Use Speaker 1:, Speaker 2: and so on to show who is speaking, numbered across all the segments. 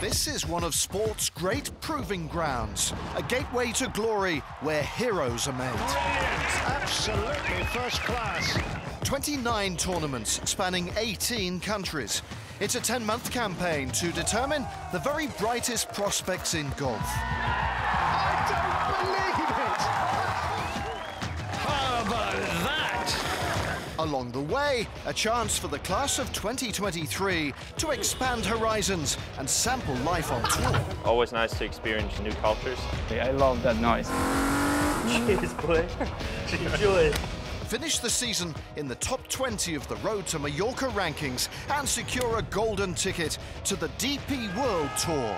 Speaker 1: This is one of sport's great proving grounds, a gateway to glory where heroes are made.
Speaker 2: Brilliant, absolutely first class.
Speaker 1: 29 tournaments spanning 18 countries. It's a 10-month campaign to determine the very brightest prospects in golf.
Speaker 2: I don't believe it! How about that?
Speaker 1: Along the way, a chance for the class of 2023 to expand horizons and sample life on tour.
Speaker 3: Always nice to experience new cultures.
Speaker 4: I love that noise.
Speaker 5: Cheers, boy. Enjoy.
Speaker 1: Finish the season in the top 20 of the Road to Mallorca rankings and secure a golden ticket to the DP World Tour.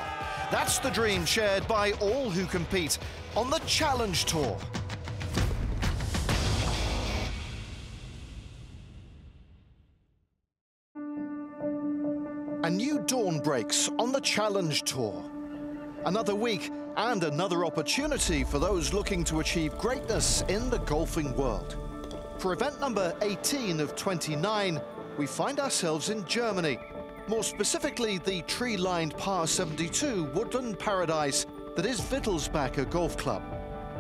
Speaker 1: That's the dream shared by all who compete on the Challenge Tour. A new dawn breaks on the Challenge Tour. Another week and another opportunity for those looking to achieve greatness in the golfing world. For event number 18 of 29, we find ourselves in Germany, more specifically the tree-lined Par 72 woodland paradise that is Wittelsbacher Golf Club.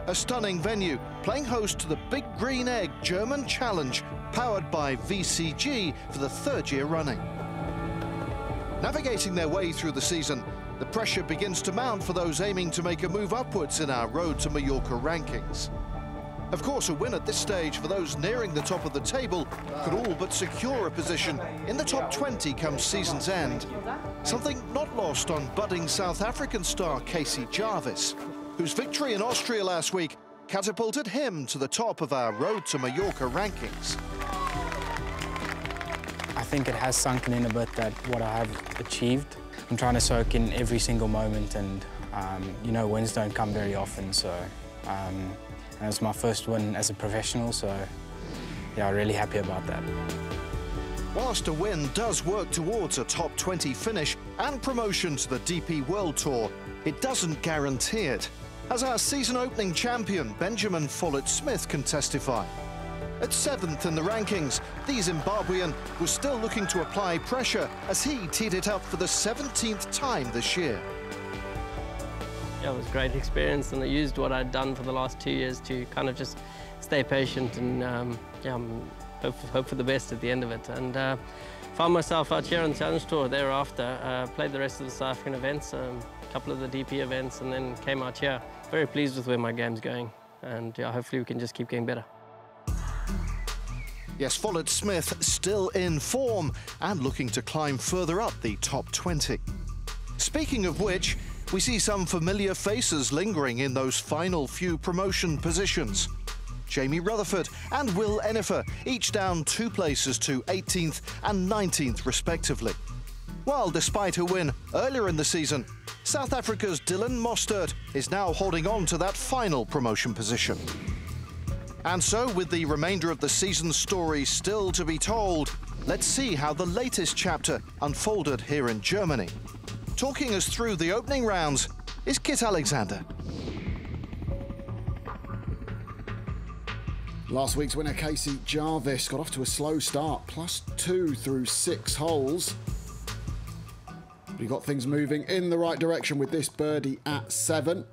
Speaker 1: A stunning venue playing host to the Big Green Egg German Challenge, powered by VCG for the third year running. Navigating their way through the season, the pressure begins to mount for those aiming to make a move upwards in our Road to Mallorca rankings. Of course, a win at this stage for those nearing the top of the table could all but secure a position in the top 20 come season's end. Something not lost on budding South African star Casey Jarvis, whose victory in Austria last week catapulted him to the top of our Road to Mallorca rankings.
Speaker 4: I think it has sunken in a bit that what I have achieved. I'm trying to soak in every single moment, and you know, wins don't come very often, so and it's my first win as a professional, so yeah, I'm really happy about that.
Speaker 1: Whilst a win does work towards a top 20 finish and promotion to the DP World Tour, it doesn't guarantee it, as our season opening champion Benjamin Follett-Smith can testify. At 7th in the rankings, the Zimbabwean was still looking to apply pressure as he teed it up for the 17th time this year.
Speaker 5: Yeah, it was a great experience, and I used what I'd done for the last 2 years to kind of just stay patient and hope for the best at the end of it. And found myself out here on the Challenge Tour thereafter. Played the rest of the South African events, a couple of the DP events, and then came out here. Very pleased with where my game's going, and yeah, hopefully we can just keep getting better.
Speaker 1: Yes, Follett-Smith still in form and looking to climb further up the top 20. Speaking of which, we see some familiar faces lingering in those final few promotion positions. Jamie Rutherford and Will Enifer, each down 2 places to 18th and 19th respectively. While despite a win earlier in the season, South Africa's Dylan Mostert is now holding on to that final promotion position. And so, with the remainder of the season's story still to be told, let's see how the latest chapter unfolded here in Germany. Talking us through the opening rounds is Kit Alexander.
Speaker 6: Last week's winner, Casey Jarvis, got off to a slow start, +2 through 6 holes. But he got things moving in the right direction with this birdie at 7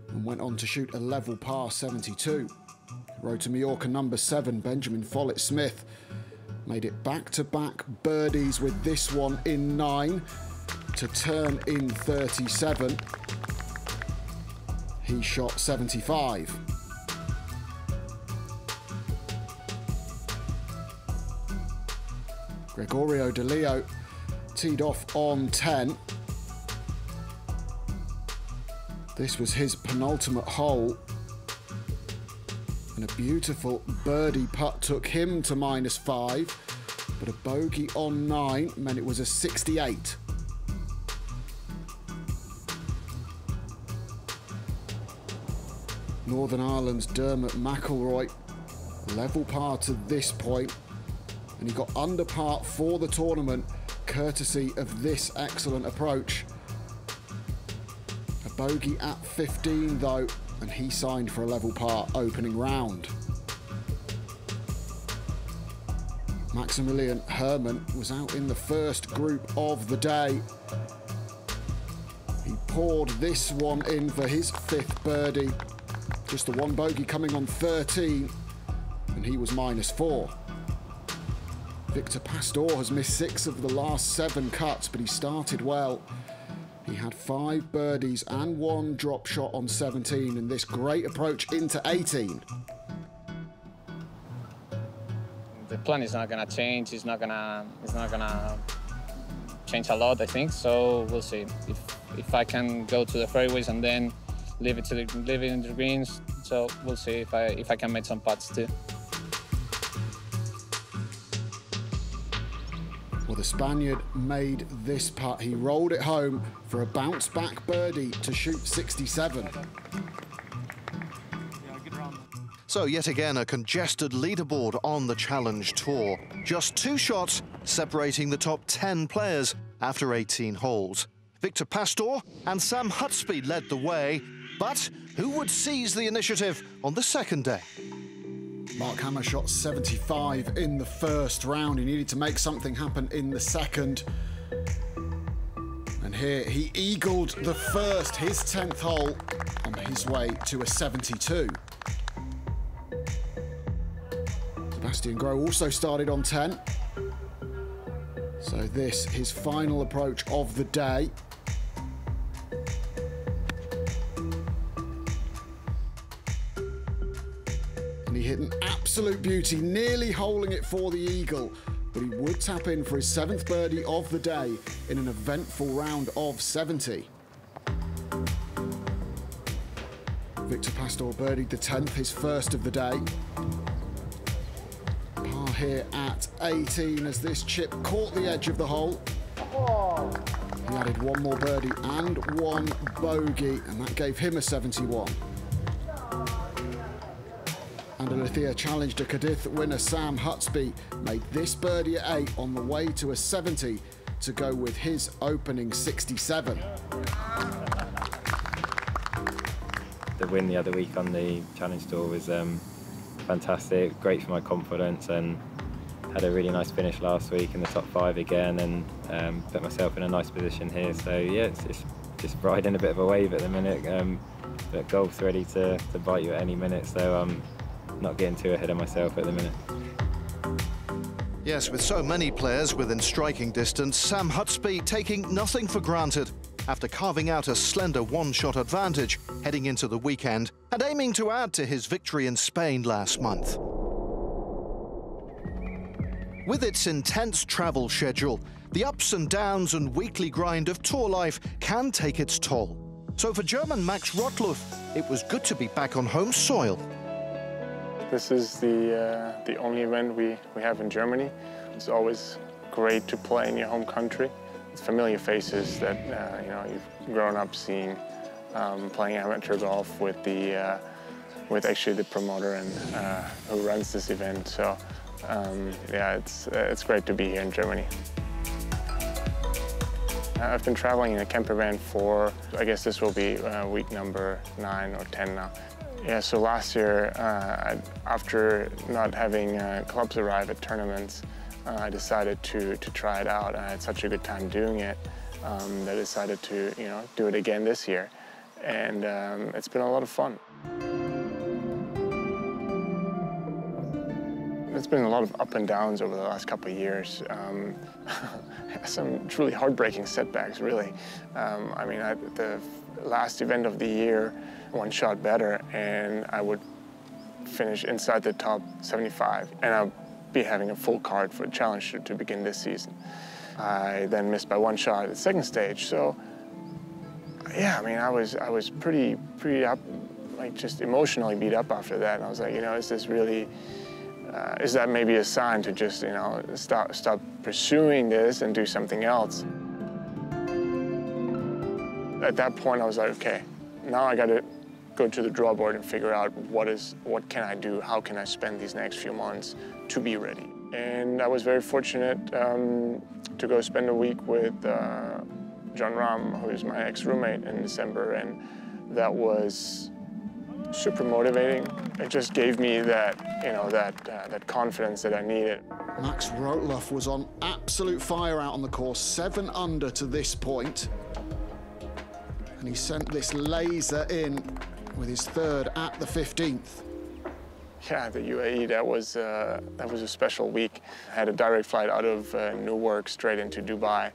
Speaker 6: and went on to shoot a level par 72. Road to Mallorca number 7, Benjamin Follett-Smith, made it back-to-back birdies with this one in 9 to turn in 37. He shot 75. Gregorio De Leo teed off on 10. This was his penultimate hole, and a beautiful birdie putt took him to -5, but a bogey on 9 meant it was a 68. Northern Ireland's Dermot McIlroy, level par to this point, and he got under par for the tournament courtesy of this excellent approach. A bogey at 15 though, and he signed for a level par opening round. Maximilian Herman was out in the first group of the day, poured this one in for his 5th birdie. Just the one bogey coming on 13, and he was -4. Victor Pastor has missed 6 of the last 7 cuts, but he started well. He had 5 birdies and 1 drop shot on 17, and this great approach into 18.
Speaker 7: The plan is not gonna change. It's not gonna change a lot, I think. So we'll see if I can go to the fairways and then leave it in the greens. So we'll see if I can make some putts too.
Speaker 6: Well, the Spaniard made this putt. He rolled it home for a bounce-back birdie to shoot 67.
Speaker 1: So yet again, a congested leaderboard on the Challenge Tour. Just 2 shots separating the top 10 players after 18 holes. Victor Pastor and Sam Hutspie led the way, but who would seize the initiative on the second day?
Speaker 6: Mark Hammer shot 75 in the first round. He needed to make something happen in the second. And here he eagled the first, his 10th hole, on his way to a 72. Sebastian Groh also started on 10. So this, his final approach of the day. And he hit an absolute beauty, nearly holing it for the eagle, but he would tap in for his 7th birdie of the day in an eventful round of 70. Victor Pastor birdied the 10th, his first of the day. Par here at 18 as this chip caught the edge of the hole. He added 1 more birdie and 1 bogey, and that gave him a 71. And Alethea Challenger Cadiz winner Sam Hutspie made this birdie at 8 on the way to a 70 to go with his opening 67.
Speaker 3: The win the other week on the Challenge Tour was fantastic, great for my confidence, and had a really nice finish last week in the top 5 again, and put myself in a nice position here. So yeah, it's just riding a bit of a wave at the minute, but golf's ready to bite you at any minute, so not getting too ahead of myself at the minute.
Speaker 1: Yes, with so many players within striking distance, Sam Hutspie taking nothing for granted after carving out a slender 1-shot advantage heading into the weekend and aiming to add to his victory in Spain last month. With its intense travel schedule, the ups and downs and weekly grind of tour life can take its toll. So for German Max Rottluff, it was good to be back on home soil.
Speaker 8: This is the only event we have in Germany. It's always great to play in your home country. It's familiar faces that you know, you've grown up seeing, playing amateur golf with actually the promoter and who runs this event. So yeah, it's great to be here in Germany. I've been traveling in a camper van for, I guess this will be week number 9 or 10 now. Yeah, so last year, after not having clubs arrive at tournaments, I decided to try it out. I had such a good time doing it that I decided to, do it again this year. And it's been a lot of fun. It's been a lot of up and downs over the last couple of years. Some truly heartbreaking setbacks, really. I mean, the last event of the year, 1 shot better, and I would finish inside the top 75, and I'll be having a full card for a Challenger to begin this season. I then missed by 1 shot at the second stage, so yeah, I mean, I was pretty up, like just emotionally beat up after that, and I was like, is this really, is that maybe a sign to just, stop pursuing this and do something else? At that point, I was like, okay, now I got to go to the drawing board and figure out what can I do, how can I spend these next few months to be ready. And I was very fortunate to go spend a week with Jon Rahm, who is my ex-roommate, in December, and that was super motivating. It just gave me that, that confidence that I needed.
Speaker 6: Max Rottluff was on absolute fire out on the course, 7 under to this point. and he sent this laser in with his third at the 15th.
Speaker 8: Yeah, the UAE, that was a special week. I had a direct flight out of Newark straight into Dubai,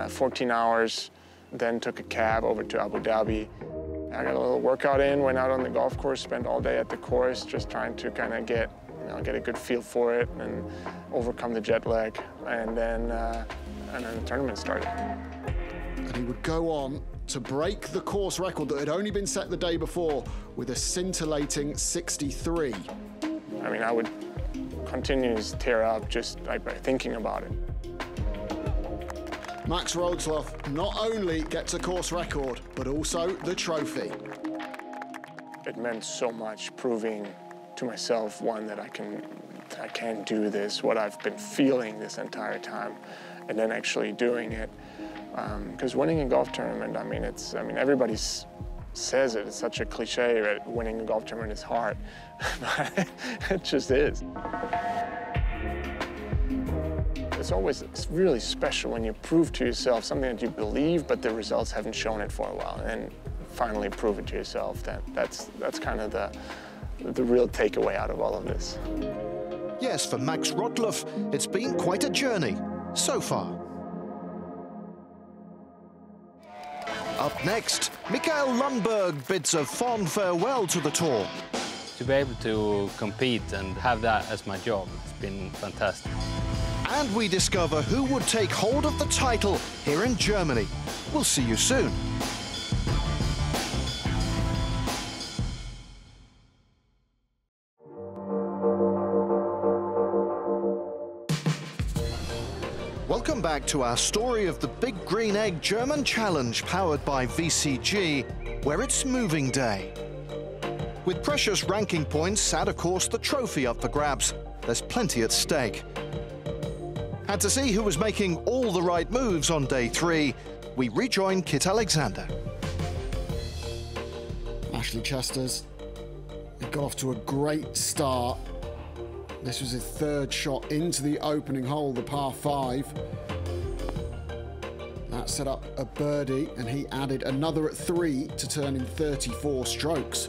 Speaker 8: 14 hours, then took a cab over to Abu Dhabi. I got a little workout in, went out on the golf course, spent all day at the course, just trying to kind of get a good feel for it and overcome the jet lag. And then the tournament started.
Speaker 6: And he would go on to break the course record that had only been set the day before with a scintillating 63.
Speaker 8: I mean, I would continue to tear up just by thinking about it.
Speaker 6: Max Rogsloff not only gets a course record, but also the trophy.
Speaker 8: It meant so much, proving to myself, one, that I can do this, what I've been feeling this entire time, and then actually doing it. Because winning a golf tournament, I mean, everybody says it, it's such a cliche that winning a golf tournament is hard, but it just is. It's really special when you prove to yourself something that you believe, but the results haven't shown it for a while, and finally prove it to yourself. That's kind of the real takeaway out of all of this.
Speaker 1: Yes, for Max Rottluff, it's been quite a journey so far. Up next, Mikael Lundberg bids a fond farewell to the tour.
Speaker 9: To be able to compete and have that as my job, it's been fantastic.
Speaker 1: And we discover who would take hold of the title here in Germany. We'll see you soon. Welcome back to our story of the Big Green Egg German Challenge powered by VCG, where it's moving day. With precious ranking points and, of course, the trophy up for grabs, there's plenty at stake. And to see who was making all the right moves on day 3, we rejoin Kit Alexander.
Speaker 6: Ashley Chesters got off to a great start. This was his third shot into the opening hole, the par 5. That set up a birdie, and he added another at 3 to turn in 34 strokes.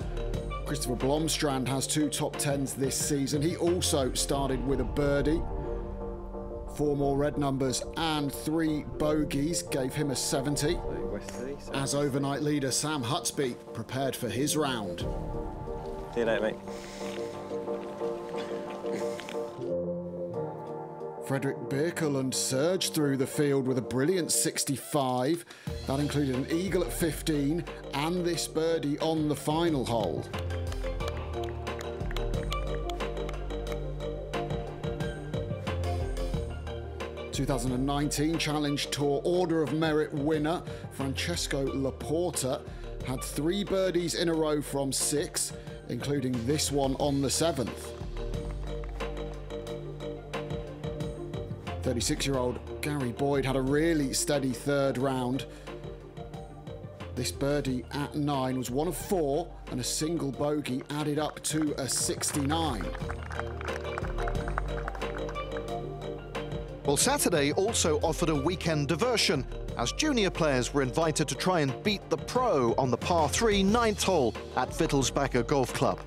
Speaker 6: Christopher Blomstrand has 2 top 10s this season. He also started with a birdie. 4 more red numbers and 3 bogeys gave him a 70. As overnight leader Sam Hutsby prepared for his round.
Speaker 3: See you later, mate.
Speaker 6: Frederick Birkeland surged through the field with a brilliant 65. That included an eagle at 15 and this birdie on the final hole. ...2019 Challenge Tour Order of Merit winner Francesco Laporta had 3 birdies in a row from 6, including this one on the 7th. 36-year-old Gary Boyd had a really steady third round. This birdie at 9 was one of 4, and a single bogey added up to a 69.
Speaker 1: Well, Saturday also offered a weekend diversion, as junior players were invited to try and beat the pro on the par 3 9th hole at Wittelsbacher Golf Club.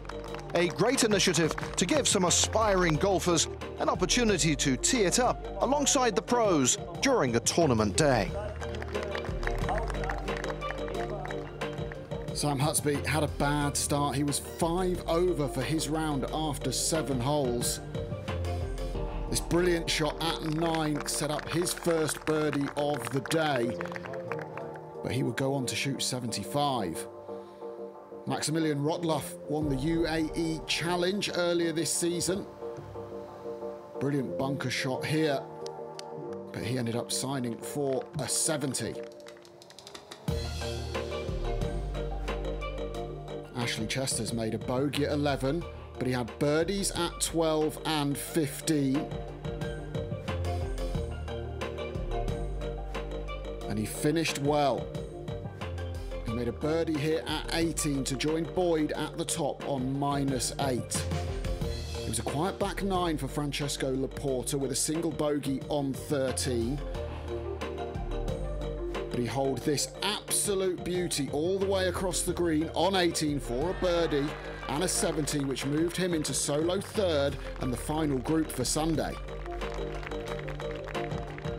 Speaker 1: A great initiative to give some aspiring golfers an opportunity to tee it up alongside the pros during a tournament day.
Speaker 6: Sam Hutsby had a bad start. He was 5 over for his round after 7 holes. This brilliant shot at 9 set up his first birdie of the day, but he would go on to shoot 75. Maximilian Rottluff won the UAE Challenge earlier this season. Brilliant bunker shot here, but he ended up signing for a 70. Ashley Chesters made a bogey at 11, but he had birdies at 12 and 15. And he finished well. He made a birdie here at 18 to join Boyd at the top on -8. It was a quiet back 9 for Francesco Laporta with a single bogey on 13. But he holed this absolute beauty all the way across the green on 18 for a birdie and a 70, which moved him into solo third and the final group for Sunday.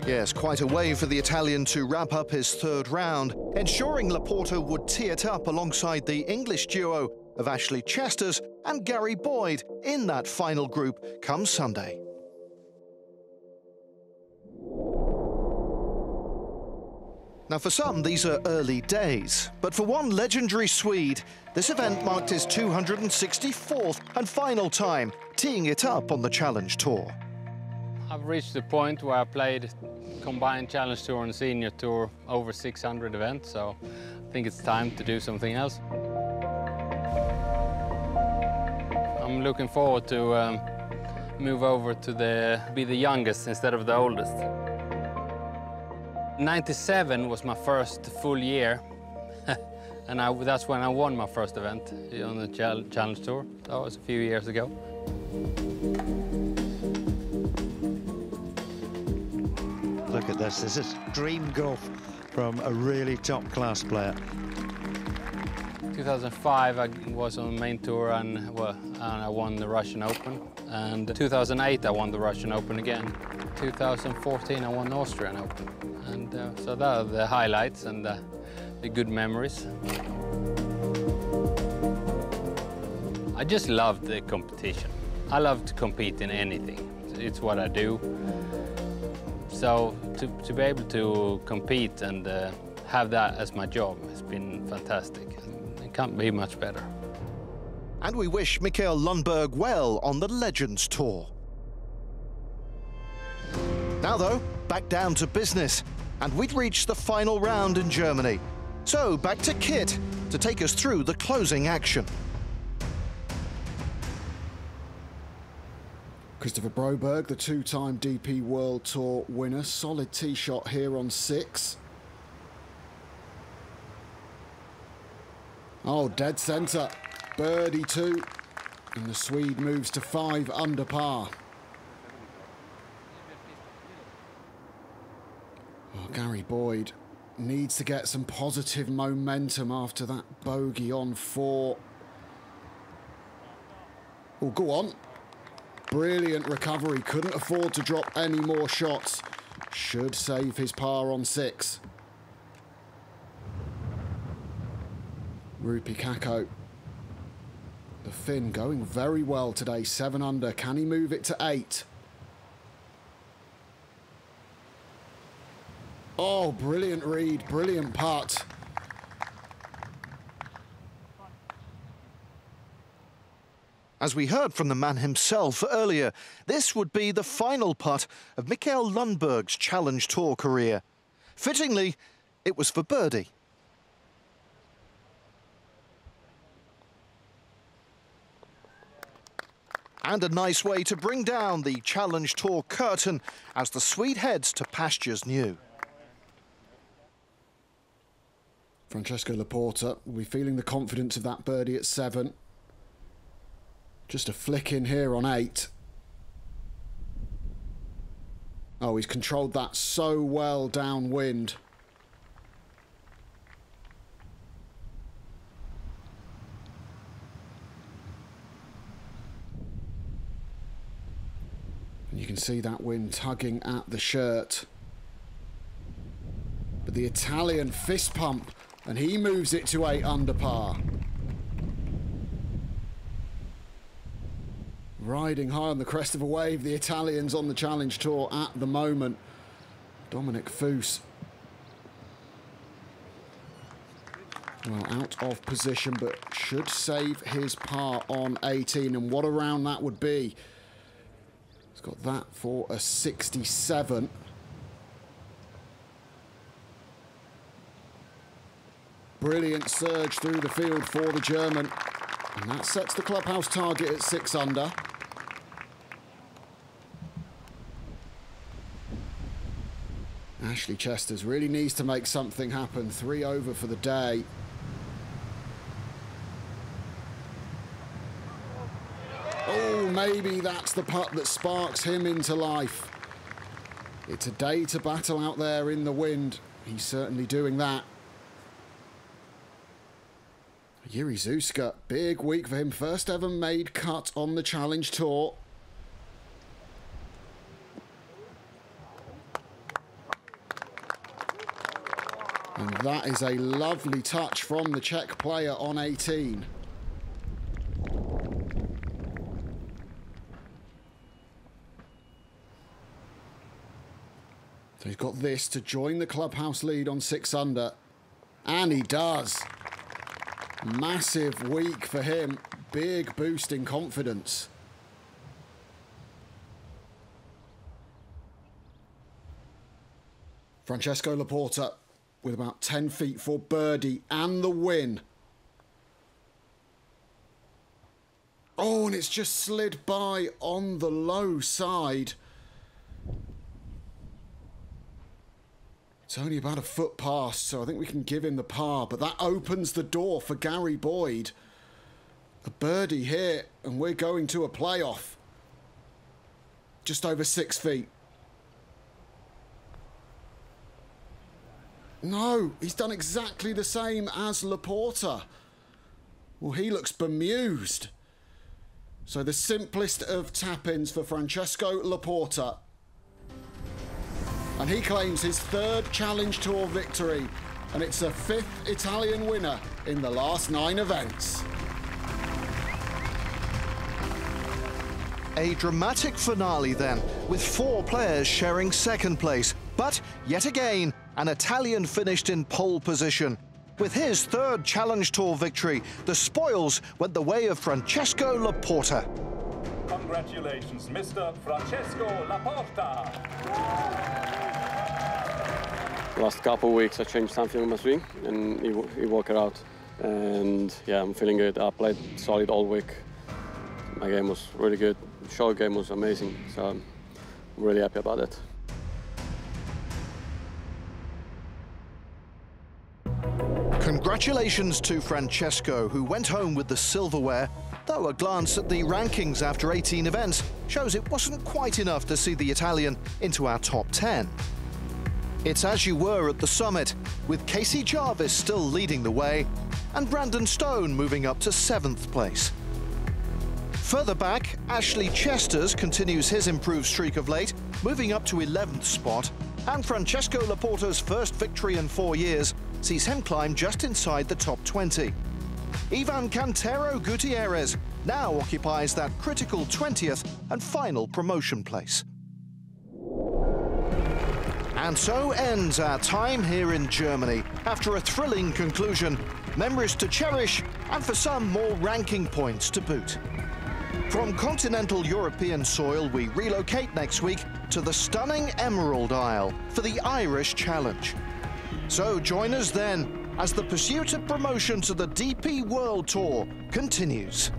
Speaker 1: Yes, quite a way for the Italian to wrap up his third round, ensuring Laporta would tee it up alongside the English duo of Ashley Chesters and Gary Boyd in that final group come Sunday. Now, for some, these are early days, but for one legendary Swede, this event marked his 264th and final time teeing it up on the Challenge Tour.
Speaker 9: I've reached the point where I played combined Challenge Tour and Senior Tour over 600 events, so I think it's time to do something else. I'm looking forward to move over to be the youngest instead of the oldest. 97 was my first full year, and that's when I won my first event on the Challenge Tour. That was a few years ago.
Speaker 2: Look at this. This is dream golf from a really top-class player.
Speaker 9: 2005, I was on the main tour and I won the Russian Open. And 2008, I won the Russian Open again. 2014, I won the Austrian Open. And so that are the highlights and the good memories. I just love the competition. I love to compete in anything. It's what I do. So to be able to compete and have that as my job has been fantastic. It can't be much better.
Speaker 1: And we wish Mikael Lundberg well on the Legends Tour. Now, though, back down to business, and we'd reached the final round in Germany. So back to Kit to take us through the closing action.
Speaker 6: Christopher Broberg, the two-time DP World Tour winner. Solid tee shot here on 6. Oh, dead centre. Birdie 2. And the Swede moves to 5 under par. Oh, Gary Boyd needs to get some positive momentum after that bogey on 4. Oh, go on. Brilliant recovery. Couldn't afford to drop any more shots. Should save his par on 6. Rupi Kakko. The Finn going very well today. 7 under. Can he move it to 8? Oh, brilliant read. Brilliant putt.
Speaker 1: As we heard from the man himself earlier, this would be the final putt of Mikael Lundberg's Challenge Tour career. Fittingly, it was for birdie. And a nice way to bring down the Challenge Tour curtain as the Swede heads to pastures new.
Speaker 6: Francesco Laporta will be feeling the confidence of that birdie at 7. Just a flick in here on 8. Oh, he's controlled that so well downwind. And you can see that wind tugging at the shirt. But the Italian fist pump, and he moves it to 8 under par. Riding high on the crest of a wave, the Italians on the Challenge Tour at the moment. Dominic Foose. Well, out of position, but should save his par on 18. And what a round that would be. He's got that for a 67. Brilliant surge through the field for the German. And that sets the clubhouse target at 6 under. Ashley Chesters really needs to make something happen. 3 over for the day. Oh, maybe that's the putt that sparks him into life. It's a day to battle out there in the wind. He's certainly doing that. Jiří Zuzka, big week for him. First ever made cut on the Challenge Tour. And that is a lovely touch from the Czech player on 18. So he's got this to join the clubhouse lead on 6 under. And he does. Massive week for him. Big boost in confidence. Francesco Laporta with about 10 feet for birdie and the win. Oh, and it's just slid by on the low side. It's only about a foot past, so I think we can give him the par, but that opens the door for Gary Boyd. A birdie here, and we're going to a playoff. Just over 6 feet. No, he's done exactly the same as Laporta. Well, he looks bemused. So the simplest of tap-ins for Francesco Laporta. And he claims his 3rd Challenge Tour victory. And it's a 5th Italian winner in the last 9 events.
Speaker 1: A dramatic finale then, with 4 players sharing 2nd place. But yet again, an Italian finished in pole position. With his 3rd Challenge Tour victory, the spoils went the way of Francesco Laporta.
Speaker 10: Congratulations, Mr. Francesco Laporta.
Speaker 11: Last couple of weeks I changed something on my swing and he worked it out. And yeah, I'm feeling good. I played solid all week. My game was really good. Short game was amazing, so I'm really happy about it.
Speaker 1: Congratulations to Francesco, who went home with the silverware, though a glance at the rankings after 18 events shows it wasn't quite enough to see the Italian into our top 10. It's as you were at the summit, with Casey Jarvis still leading the way and Brandon Stone moving up to 7th place. Further back, Ashley Chesters continues his improved streak of late, moving up to 11th spot, and Francesco Laporta's first victory in 4 years sees him climb just inside the top 20. Ivan Cantero Gutierrez now occupies that critical 20th and final promotion place. And so ends our time here in Germany. After a thrilling conclusion, memories to cherish, and for some more ranking points to boot. From continental European soil, we relocate next week to the stunning Emerald Isle for the Irish Challenge. So join us then as the pursuit of promotion to the DP World Tour continues.